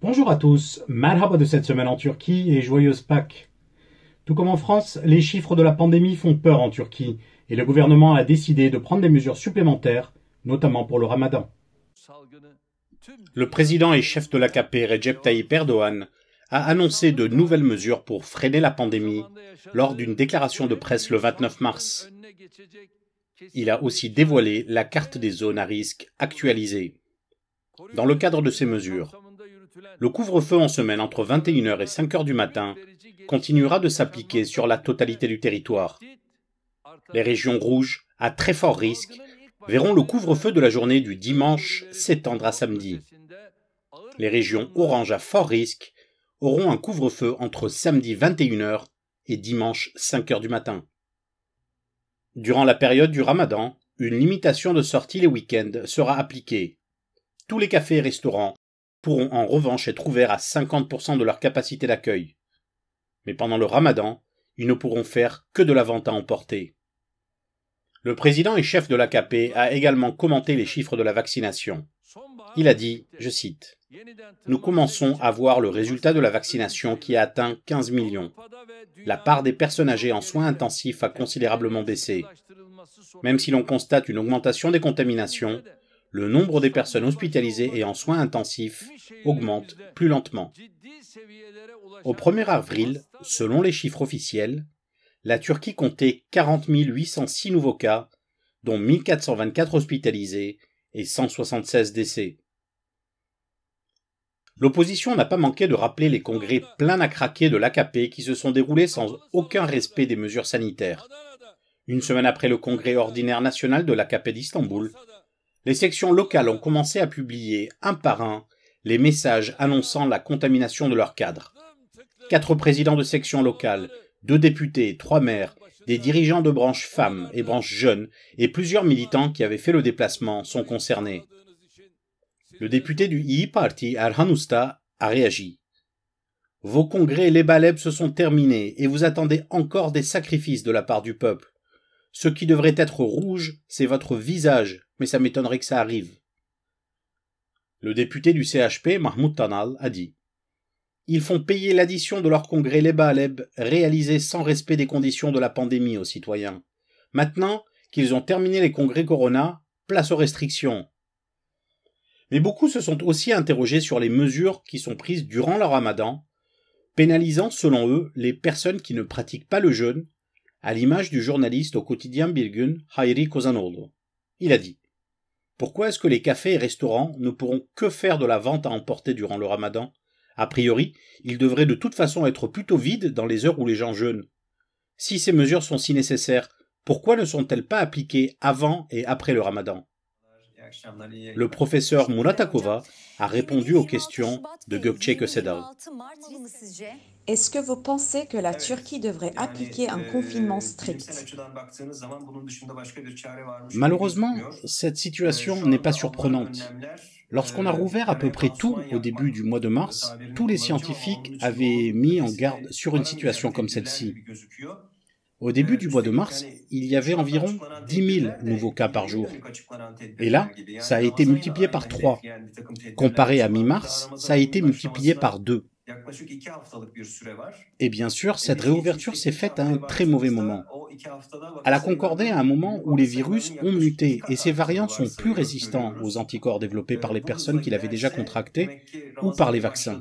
Bonjour à tous, Merhaba de cette semaine en Turquie et joyeuse Pâques. Tout comme en France, les chiffres de la pandémie font peur en Turquie et le gouvernement a décidé de prendre des mesures supplémentaires, notamment pour le ramadan. Le président et chef de l'AKP, Recep Tayyip Erdoğan, a annoncé de nouvelles mesures pour freiner la pandémie lors d'une déclaration de presse le 29 mars. Il a aussi dévoilé la carte des zones à risque actualisée. Dans le cadre de ces mesures, le couvre-feu en semaine entre 21h et 5h du matin continuera de s'appliquer sur la totalité du territoire. Les régions rouges, à très fort risque, verront le couvre-feu de la journée du dimanche s'étendre à samedi. Les régions orange à fort risque auront un couvre-feu entre samedi 21h et dimanche 5h du matin. Durant la période du ramadan, une limitation de sortie les week-ends sera appliquée. Tous les cafés et restaurants pourront en revanche être ouverts à 50% de leur capacité d'accueil. Mais pendant le ramadan, ils ne pourront faire que de la vente à emporter. Le président et chef de l'AKP a également commenté les chiffres de la vaccination. Il a dit, je cite, « Nous commençons à voir le résultat de la vaccination qui a atteint 15 millions. La part des personnes âgées en soins intensifs a considérablement baissé. Même si l'on constate une augmentation des contaminations, le nombre des personnes hospitalisées et en soins intensifs augmente plus lentement. Au 1er avril, selon les chiffres officiels, la Turquie comptait 40 806 nouveaux cas, dont 1424 hospitalisés et 176 décès. L'opposition n'a pas manqué de rappeler les congrès pleins à craquer de l'AKP qui se sont déroulés sans aucun respect des mesures sanitaires. Une semaine après le congrès ordinaire national de l'AKP d'Istanbul, les sections locales ont commencé à publier, un par un, les messages annonçant la contamination de leurs cadres. 4 présidents de sections locales, 2 députés, 3 maires, des dirigeants de branches femmes et branches jeunes et plusieurs militants qui avaient fait le déplacement sont concernés. Le député du İYİ Parti, Erhan Usta, a réagi. « Vos congrès Lebaleb se sont terminés et vous attendez encore des sacrifices de la part du peuple. Ce qui devrait être rouge, c'est votre visage, mais ça m'étonnerait que ça arrive. » Le député du CHP, Mahmoud Tanal, a dit « Ils font payer l'addition de leur congrès Lebaleb réalisé sans respect des conditions de la pandémie aux citoyens. Maintenant qu'ils ont terminé les congrès Corona, place aux restrictions. » Mais beaucoup se sont aussi interrogés sur les mesures qui sont prises durant le ramadan, pénalisant selon eux les personnes qui ne pratiquent pas le jeûne, à l'image du journaliste au quotidien Bir Gün, Hayri Kozanoğlu. Il a dit « Pourquoi est-ce que les cafés et restaurants ne pourront que faire de la vente à emporter durant le ramadan ? A priori, ils devraient de toute façon être plutôt vides dans les heures où les gens jeûnent. Si ces mesures sont si nécessaires, pourquoi ne sont-elles pas appliquées avant et après le ramadan ?» Le professeur Murat Akova a répondu aux questions de Gökçe Kösedal. Est-ce que vous pensez que la Turquie devrait appliquer un confinement strict? Malheureusement, cette situation n'est pas surprenante. Lorsqu'on a rouvert à peu près tout au début du mois de mars, tous les scientifiques avaient mis en garde sur une situation comme celle-ci. Au début du mois de mars, il y avait environ 10 000 nouveaux cas par jour. Et là, ça a été multiplié par 3. Comparé à mi-mars, ça a été multiplié par 2. Et bien sûr, cette réouverture s'est faite à un très mauvais moment. Elle a concordé à un moment où les virus ont muté et ces variants sont plus résistants aux anticorps développés par les personnes qui l'avaient déjà contracté ou par les vaccins.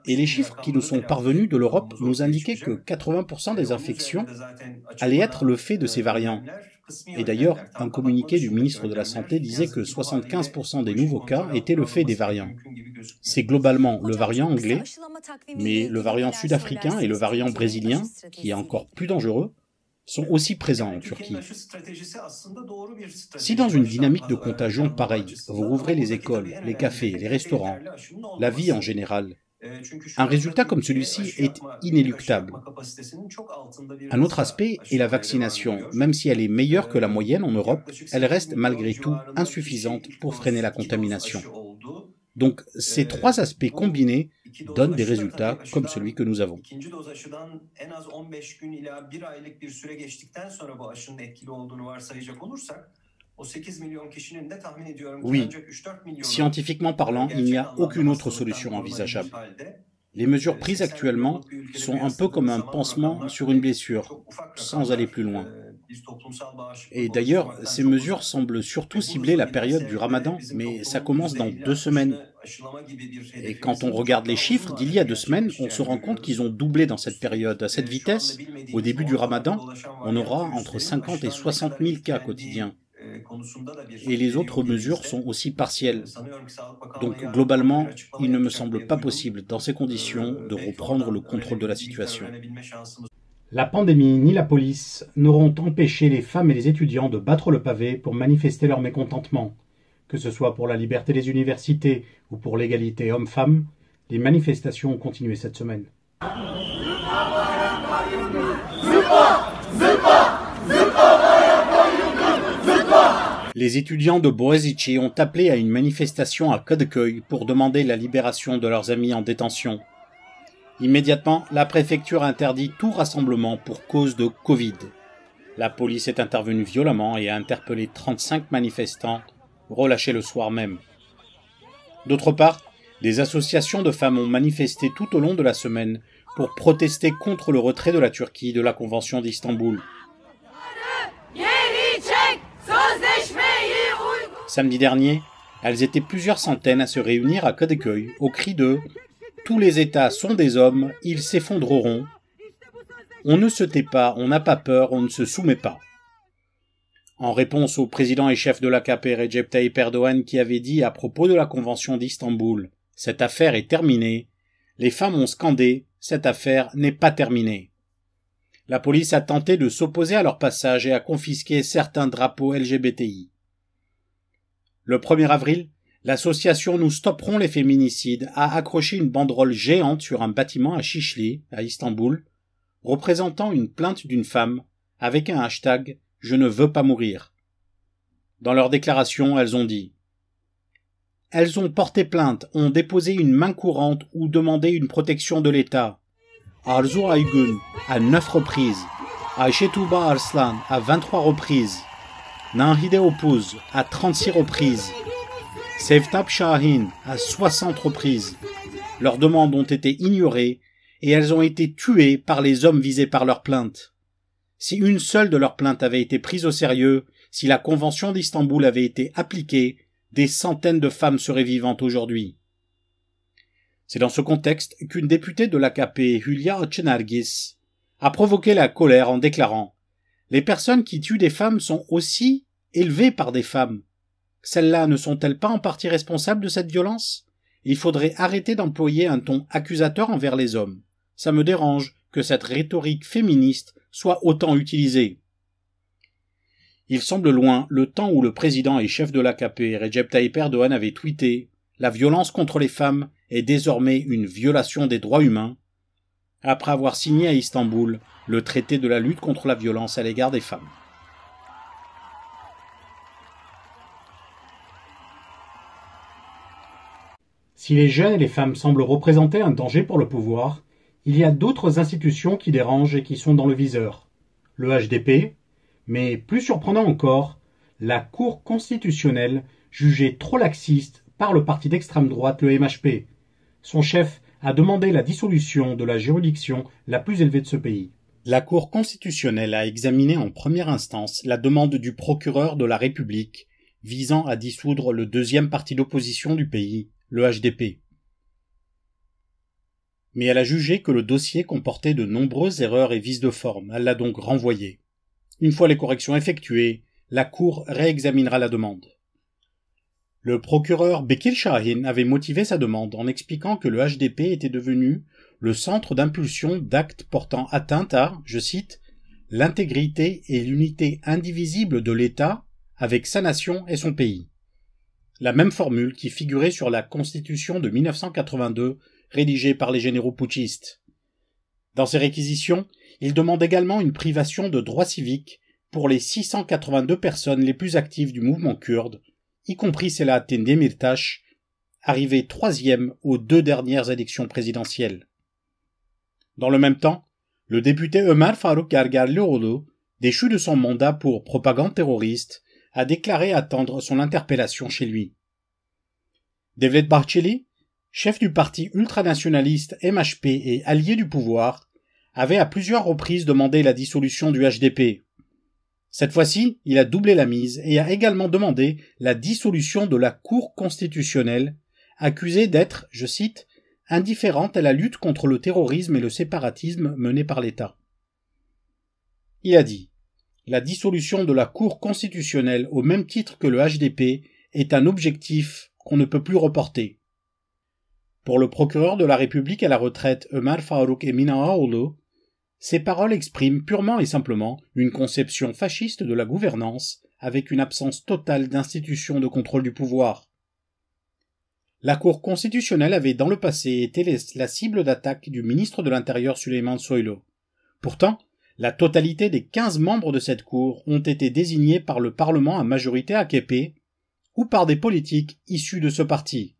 Et les chiffres qui nous sont parvenus de l'Europe nous indiquaient que 80% des infections allaient être le fait de ces variants. Et d'ailleurs, un communiqué du ministre de la Santé disait que 75% des nouveaux cas étaient le fait des variants. C'est globalement le variant anglais, mais le variant sud-africain et le variant brésilien, qui est encore plus dangereux, sont aussi présents en Turquie. Si dans une dynamique de contagion pareille, vous rouvrez les écoles, les cafés, les restaurants, la vie en général, un résultat comme celui-ci est inéluctable. Un autre aspect est la vaccination. Même si elle est meilleure que la moyenne en Europe, elle reste malgré tout insuffisante pour freiner la contamination. Donc ces 3 aspects combinés donnent des résultats comme celui que nous avons. Oui, scientifiquement parlant, il n'y a aucune autre solution envisageable. Les mesures prises actuellement sont un peu comme un pansement sur une blessure, sans aller plus loin. Et d'ailleurs, ces mesures semblent surtout cibler la période du Ramadan, mais ça commence dans 2 semaines. Et quand on regarde les chiffres d'il y a 2 semaines, on se rend compte qu'ils ont doublé dans cette période. À cette vitesse, au début du Ramadan, on aura entre 50 et 60 000 cas quotidiens. Et les autres mesures sont aussi partielles. Donc globalement, il ne me semble pas possible, dans ces conditions, de reprendre le contrôle de la situation. La pandémie ni la police n'auront empêché les femmes et les étudiants de battre le pavé pour manifester leur mécontentement. Que ce soit pour la liberté des universités ou pour l'égalité homme-femme, les manifestations ont continué cette semaine. Les étudiants de Boğaziçi ont appelé à une manifestation à Kadıköy pour demander la libération de leurs amis en détention. Immédiatement, la préfecture interdit tout rassemblement pour cause de Covid. La police est intervenue violemment et a interpellé 35 manifestants, relâchés le soir même. D'autre part, des associations de femmes ont manifesté tout au long de la semaine pour protester contre le retrait de la Turquie de la Convention d'Istanbul. Samedi dernier, elles étaient plusieurs centaines à se réunir à Kadıköy au cri de « Tous les États sont des hommes, ils s'effondreront. On ne se tait pas, on n'a pas peur, on ne se soumet pas. » En réponse au président et chef de l'AKP Recep Tayyip Erdoğan qui avait dit à propos de la Convention d'Istanbul « Cette affaire est terminée », les femmes ont scandé « Cette affaire n'est pas terminée ». La police a tenté de s'opposer à leur passage et a confisqué certains drapeaux LGBTI. Le 1er avril, l'association Nous stopperons les féminicides a accroché une banderole géante sur un bâtiment à Şişli, à Istanbul, représentant une plainte d'une femme avec un hashtag « Je ne veux pas mourir ». Dans leur déclaration, elles ont dit « Elles ont porté plainte, ont déposé une main courante ou demandé une protection de l'État. Arzu Aygun à 9 reprises, Ayşe Tuğba Arslan à 23 reprises, Nahide Opuz à 36 reprises, Sevtap Şahin à 60 reprises. Leurs demandes ont été ignorées et elles ont été tuées par les hommes visés par leurs plaintes. Si une seule de leurs plaintes avait été prise au sérieux, si la Convention d'Istanbul avait été appliquée, des centaines de femmes seraient vivantes aujourd'hui. C'est dans ce contexte qu'une députée de l'AKP, Hülya Akçenergis, a provoqué la colère en déclarant « Les personnes qui tuent des femmes sont aussi élevées par des femmes. Celles-là ne sont-elles pas en partie responsables de cette violence ? Il faudrait arrêter d'employer un ton accusateur envers les hommes. Ça me dérange que cette rhétorique féministe soit autant utilisée. » Il semble loin le temps où le président et chef de l'AKP, Recep Tayyip Erdoğan, avait tweeté « La violence contre les femmes est désormais une violation des droits humains » après avoir signé à Istanbul le traité de la lutte contre la violence à l'égard des femmes. Si les jeunes et les femmes semblent représenter un danger pour le pouvoir, il y a d'autres institutions qui dérangent et qui sont dans le viseur. Le HDP, mais plus surprenant encore, la Cour constitutionnelle jugée trop laxiste par le parti d'extrême droite, le MHP. Son chef a demandé la dissolution de la juridiction la plus élevée de ce pays. La Cour constitutionnelle a examiné en première instance la demande du procureur de la République visant à dissoudre le deuxième parti d'opposition du pays, le HDP. Mais elle a jugé que le dossier comportait de nombreuses erreurs et vices de forme, elle l'a donc renvoyé. Une fois les corrections effectuées, la Cour réexaminera la demande. Le procureur Bekir Şahin avait motivé sa demande en expliquant que le HDP était devenu le centre d'impulsion d'actes portant atteinte à, je cite, « l'intégrité et l'unité indivisible de l'État avec sa nation et son pays ». La même formule qui figurait sur la Constitution de 1982 rédigée par les généraux putschistes. Dans ses réquisitions, il demande également une privation de droits civiques pour les 682 personnes les plus actives du mouvement kurde, y compris Selahattin Demirtas, arrivé 3e aux 2 dernières élections présidentielles. Dans le même temps, le député Ömer Faruk Gergerlioğlu, déchu de son mandat pour propagande terroriste, a déclaré attendre son interpellation chez lui. Devlet Bahçeli, chef du parti ultranationaliste MHP et allié du pouvoir, avait à plusieurs reprises demandé la dissolution du HDP. Cette fois-ci, il a doublé la mise et a également demandé la dissolution de la Cour constitutionnelle, accusée d'être, je cite, « indifférente à la lutte contre le terrorisme et le séparatisme menée par l'État ». Il a dit « La dissolution de la Cour constitutionnelle au même titre que le HDP est un objectif qu'on ne peut plus reporter ». Pour le procureur de la République à la retraite Ömer Faruk Eminaoğlu, ces paroles expriment purement et simplement une conception fasciste de la gouvernance avec une absence totale d'institutions de contrôle du pouvoir. La Cour constitutionnelle avait dans le passé été la cible d'attaque du ministre de l'Intérieur Süleyman Soylu. Pourtant, la totalité des 15 membres de cette Cour ont été désignés par le Parlement à majorité AKP ou par des politiques issus de ce parti.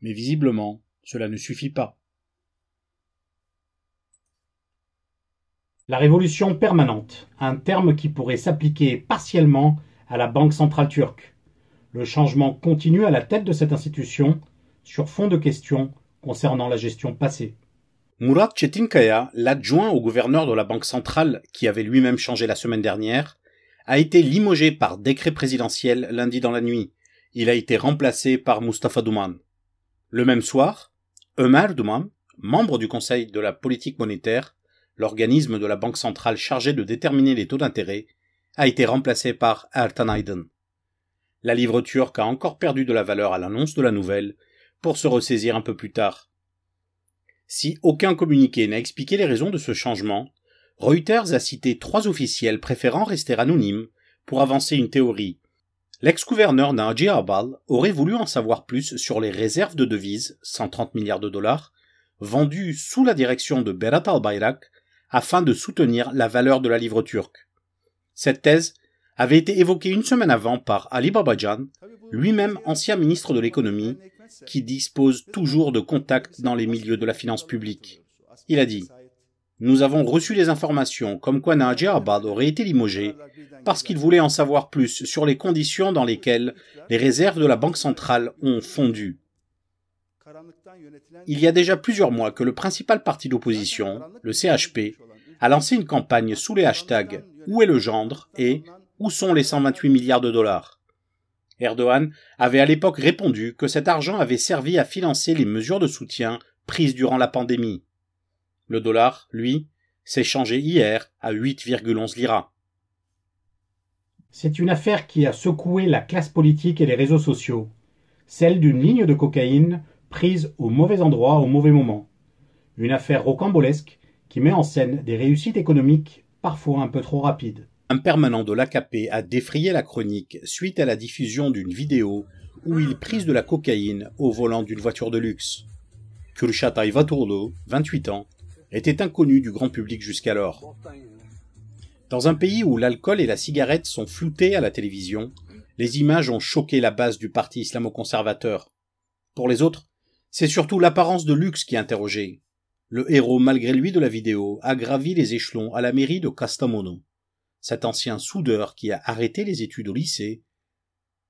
Mais visiblement, cela ne suffit pas. La révolution permanente, un terme qui pourrait s'appliquer partiellement à la Banque centrale turque. Le changement continue à la tête de cette institution sur fond de questions concernant la gestion passée. Murat Çetinkaya, l'adjoint au gouverneur de la Banque centrale, qui avait lui-même changé la semaine dernière, a été limogé par décret présidentiel lundi dans la nuit. Il a été remplacé par Mustafa Duman. Le même soir, Ömer Duman, membre du Conseil de la politique monétaire, l'organisme de la Banque centrale chargé de déterminer les taux d'intérêt, a été remplacé par Ertan Aydın. La livre turque a encore perdu de la valeur à l'annonce de la nouvelle, pour se ressaisir un peu plus tard. Si aucun communiqué n'a expliqué les raisons de ce changement, Reuters a cité 3 officiels préférant rester anonymes pour avancer une théorie. L'ex-gouverneur Naci Ağbal aurait voulu en savoir plus sur les réserves de devises, 130 milliards de dollars, vendues sous la direction de Berat Albayrak, afin de soutenir la valeur de la livre turque. Cette thèse avait été évoquée une semaine avant par Ali Babacan, lui-même ancien ministre de l'économie, qui dispose toujours de contacts dans les milieux de la finance publique. Il a dit « Nous avons reçu des informations comme quoi Naci Ağbal aurait été limogé parce qu'il voulait en savoir plus sur les conditions dans lesquelles les réserves de la Banque centrale ont fondu. » Il y a déjà plusieurs mois que le principal parti d'opposition, le CHP, a lancé une campagne sous les hashtags « Où est le gendre ?» et « Où sont les 128 milliards de dollars ?» Erdogan avait à l'époque répondu que cet argent avait servi à financer les mesures de soutien prises durant la pandémie. Le dollar, lui, s'est changé hier à 8,11 liras. C'est une affaire qui a secoué la classe politique et les réseaux sociaux, celle d'une ligne de cocaïne prise au mauvais endroit au mauvais moment. Une affaire rocambolesque qui met en scène des réussites économiques parfois un peu trop rapides. Un permanent de l'AKP a défrayé la chronique suite à la diffusion d'une vidéo où il prise de la cocaïne au volant d'une voiture de luxe. Kürşat Ayvaturlu, 28 ans, était inconnu du grand public jusqu'alors. Dans un pays où l'alcool et la cigarette sont floutés à la télévision, les images ont choqué la base du parti islamo-conservateur. Pour les autres, c'est surtout l'apparence de luxe qui est interrogée. Le héros, malgré lui de la vidéo, a gravi les échelons à la mairie de Kastamonu. Cet ancien soudeur qui a arrêté les études au lycée,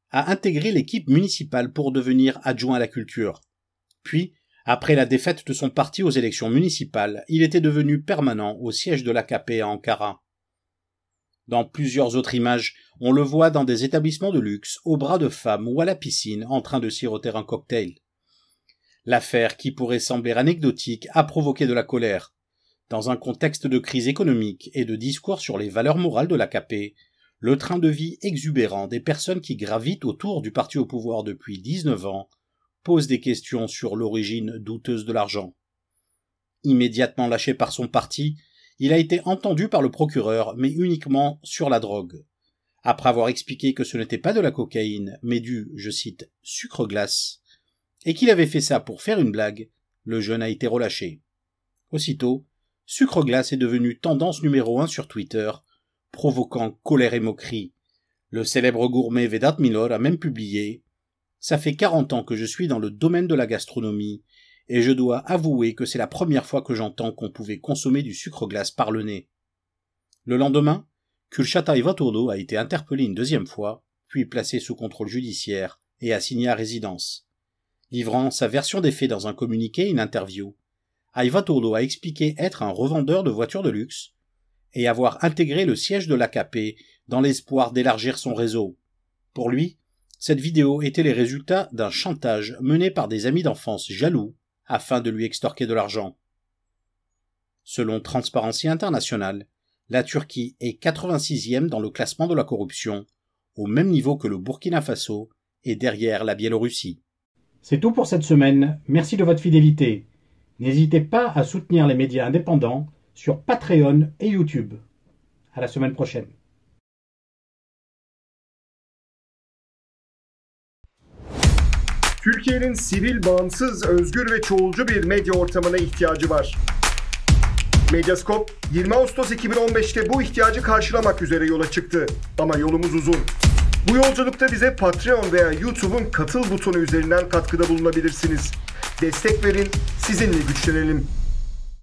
a intégré l'équipe municipale pour devenir adjoint à la culture. Puis, après la défaite de son parti aux élections municipales, il était devenu permanent au siège de l'AKP à Ankara. Dans plusieurs autres images, on le voit dans des établissements de luxe, au bras de femmes ou à la piscine en train de siroter un cocktail. L'affaire, qui pourrait sembler anecdotique, a provoqué de la colère. Dans un contexte de crise économique et de discours sur les valeurs morales de l'AKP, le train de vie exubérant des personnes qui gravitent autour du parti au pouvoir depuis 19 ans pose des questions sur l'origine douteuse de l'argent. Immédiatement lâché par son parti, il a été entendu par le procureur, mais uniquement sur la drogue. Après avoir expliqué que ce n'était pas de la cocaïne, mais du, je cite, « sucre glace », et qu'il avait fait ça pour faire une blague, le jeune a été relâché. Aussitôt, sucre glace est devenu tendance numéro 1 sur Twitter, provoquant colère et moquerie. Le célèbre gourmet Vedat Milor a même publié « Ça fait 40 ans que je suis dans le domaine de la gastronomie, et je dois avouer que c'est la première fois que j'entends qu'on pouvait consommer du sucre glace par le nez. » Le lendemain, Kürşat Ayvaturlu a été interpellé une deuxième fois, puis placé sous contrôle judiciaire et assigné à résidence. Livrant sa version des faits dans un communiqué et une interview, Aivatolo a expliqué être un revendeur de voitures de luxe et avoir intégré le siège de l'AKP dans l'espoir d'élargir son réseau. Pour lui, cette vidéo était les résultats d'un chantage mené par des amis d'enfance jaloux afin de lui extorquer de l'argent. Selon Transparency International, la Turquie est 86e dans le classement de la corruption, au même niveau que le Burkina Faso et derrière la Biélorussie. C'est tout pour cette semaine. Merci de votre fidélité. N'hésitez pas à soutenir les médias indépendants sur Patreon et YouTube. À la semaine prochaine. Türkiye'nin sivil, bağımsız, özgür ve çoğulcu bir medya ortamına ihtiyacı var. Medyascope 20 Ağustos 2015'te bu ihtiyacı karşılamak üzere yola çıktı. Ama yolumuz uzun. Bu yolculukta bize Patreon veya YouTube'un katıl butonu üzerinden katkıda bulunabilirsiniz. Destek verin, sizinle güçlenelim.